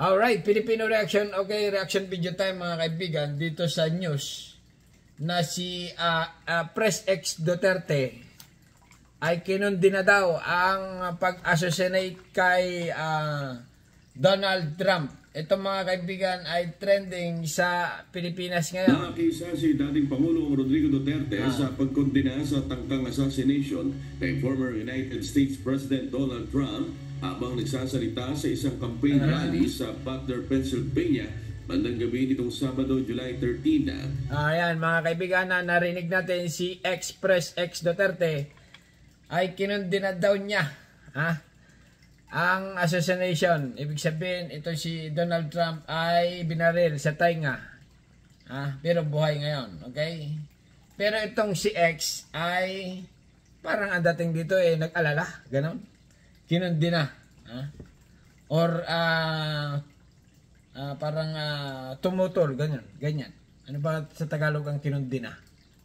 Alright, Filipino reaction. Okay, reaction video time mga kaibigan. Dito sa news na si Pres X Duterte ay kinundi na daw ang pag-assassinate kay Donald Trump. Ito mga kaibigan ay trending sa Pilipinas ngayon. Nakisa si dating Pangulong Rodrigo Duterte sa pagkondena sa tangkang assassination kay former United States President Donald Trump habang nagsasalita sa isang campaign rally sa Butler, Pennsylvania bandang gabi nitong Sabado, July 13. Ayan mga kaibigan, na narinig natin si Pres X Duterte ay kinundi na daw niya ang assassination. Ibig sabihin, ito si Donald Trump ay binaril sa tainga. Pero buhay ngayon. Okay? Pero itong si X ay parang ang dating dito nag-alala. Ganon. Kinundi na. Or parang tumutol. Ganyan. Ano ba sa Tagalog ang kinundi na?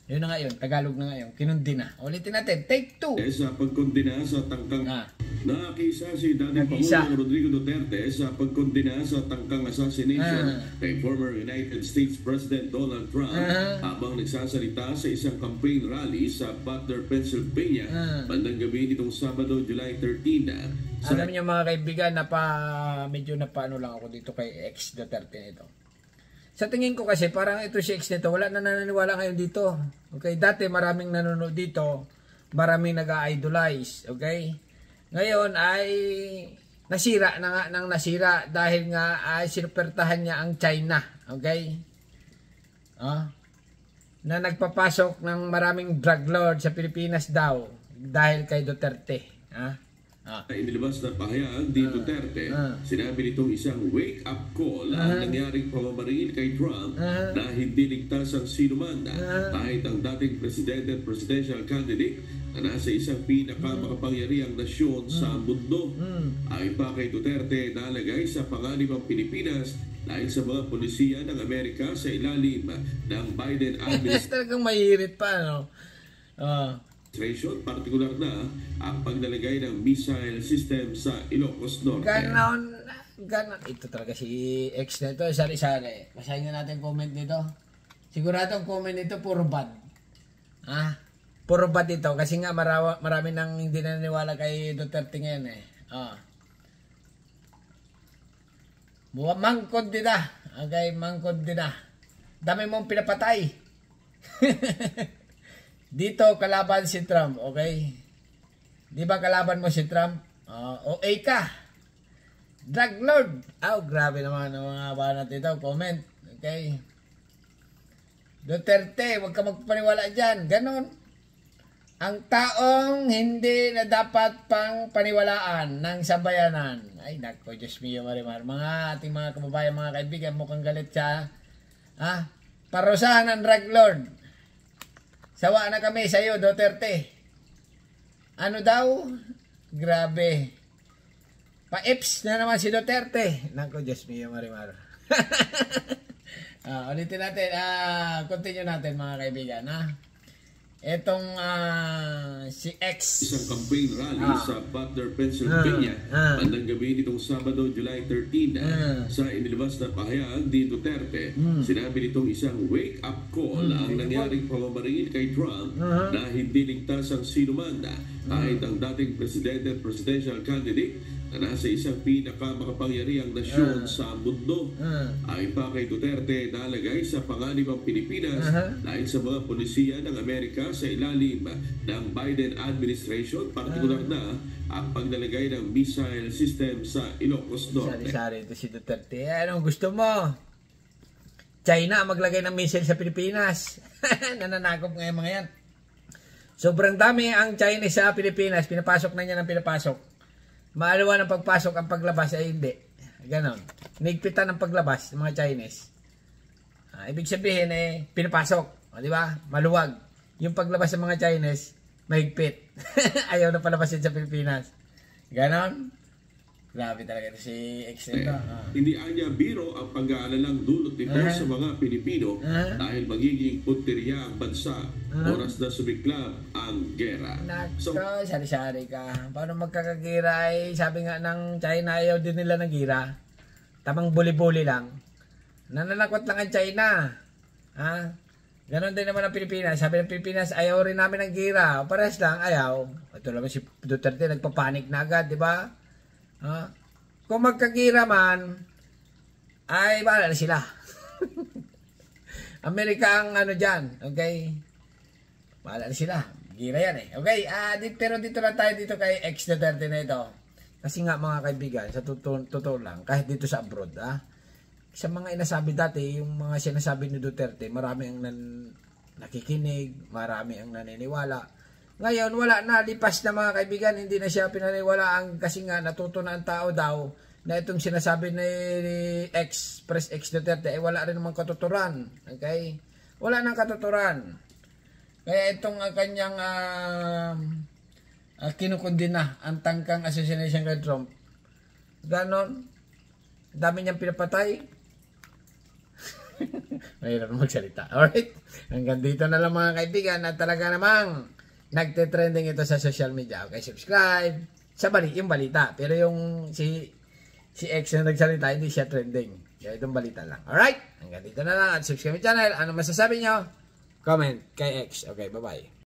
Yun na ngayon. Tagalog na ngayon. Kinundi na. Ulitin natin. Take 2. Sa pagkondena sa tangkang nakisa si dating Pangulong Rodrigo Duterte sa pagkondena sa tangkang assassination kay former United States President Donald Trump habang nagsasalita sa isang campaign rally sa Butler, Pennsylvania bandang gabi nitong Sabado, July 13. Alam niyo mga kaibigan, medyo napaano lang ako dito kay X Duterte nito. Sa tingin ko kasi parang ito si X nito, wala na naniniwala ngayon dito. Okay, dati maraming nanonood dito, maraming nag-idolize, okay? Ngayon ay nasira na nga ng nasira dahil nga ay sinupertahan niya ang China, okay? Na nagpapasok ng maraming drug lord sa Pilipinas daw dahil kay Duterte, Inilabas na pahayag di Duterte, sinabi nitong isang wake-up call ang nangyaring pamamaril kay Trump na hindi ligtas ang sinuman kahit ang dating presidente at presidential candidate na nasa isang pinakamakapangyarihang nasyon sa mundo. Ayon pa kay Duterte, nalagay sa panganib ang Pilipinas dahil sa mga polisiya ng Amerika sa ilalim ng Biden administration. Talagang mahirit pa, no? Partikular na ang paglalagay ng missile system sa Ilocos Norte. Ganon. Ito talaga si X na ito. Sari-sari. Basahin na natin comment nito. Sigurado ang comment nito puro bad. Puro bad ito. Kasi nga marami nang hindi naniniwala kay Duterte ngayon Mangkod din na. Okay, mangkod din na. Dami mong pinapatay. Dito kalaban si Trump, okay? Di ba kalaban mo si Trump? OA ka. Drug lord. Grabe naman ang mga banat ito. Comment, okay? Duterte, huwag ka magpaniwala dyan. Ganon. Ang taong hindi na dapat pang paniwalaan ng sambayanan. Ay, nako, Diyos mio, Marimar. Mga ating mga kababayan, mga kaibigan, mukhang galit siya. Parusahan ng drug lord. Sawa na kami sa iyo, Duterte. Ano daw? Grabe. Pa-ips na naman si Duterte. Nako, Diyos mio, Marimar. Ulitin natin. Continue natin, mga kaibigan. Itong si X. Isang campaign rally sa Butler, Pennsylvania bandang gabi nitong Sabado, July 13. Sa inilabas na pahayag di Duterte, sinabi nitong isang wake-up call ang nangyaring pamamaril kay Trump na hindi ligtas ang sinuman kahit ang dating presidente at presidential candidate na nasa isang pinakamakapangyarihang nasyon sa mundo. Ayon pa kay Duterte, nalagay sa panganib ang Pilipinas dahil sa mga polisiya ng Amerika sa ilalim ng Biden administration, partikular na ang paglalagay ng missile system sa Ilocos Norte. Sari-sari ito si Duterte. Anong gusto mo? China maglagay ng missile sa Pilipinas. Nananakop ngayon mga yan. Sobrang dami ang Chinese sa Pilipinas. Pinapasok na niya ng pinapasok. Maalawa ng pagpasok, ang paglabas ay hindi. Ganon. Nigpitan ng paglabas ng mga Chinese. Ibig sabihin pinapasok. Di ba? Maluwag. Yung paglabas ng mga Chinese, mahigpit. Ayaw na palabasin sa Pilipinas. Ganon. Grabe talaga ito si X nito. Hindi anya biro ang pag-aalalang dulot nito sa mga Pilipino dahil magiging punteriya ang bansa oras na sumiklab ang gera. Nako, sari-sari ka. Paano magkakagira sabi nga ng China ayaw din nila ng gira. tamang buli-buli lang. Nananakot lang ang China. Ha? Ganon din naman ang Pilipinas. Sabi ng Pilipinas, ayaw rin namin ng gira. Parehas lang, ayaw. Ito naman si Duterte, nagpapanik na agad, di ba? Ha? Kung magkagira man, ay bahala na sila. Amerika ang ano dyan, okay? Bahala na sila. Gira yan eh. Okay, pero dito lang tayo dito kay ex-Duterte na ito. Kasi nga mga kaibigan, sa totoo lang, kahit dito sa abroad, sa mga inasabi dati, yung mga sinasabi ni Duterte, marami ang nakikinig, marami ang naniniwala. Ngayon, wala na, lipas na mga kaibigan, hindi na siya pinaniwalaan kasi nga natuto na ang tao daw na itong sinasabi ni ex Duterte ay wala rin naman katuturan. Okay? Wala nang katuturan. Kaya itong kanyang kinukundina ang tangkang assassination kay Trump. Ganon. Dami niyang pinapatay. Mahirap magsalita. Alright? Hanggang dito na lang mga kaibigan na talaga namang nagte-trending ito sa social media. Okay, subscribe. Yung balita. Pero yung si X na nagsalita, hindi siya trending. Kaya itong balita lang. Alright? Hanggang dito na lang at subscribe channel. Ano masasabi nyo? Comment kay X. Okay, bye-bye.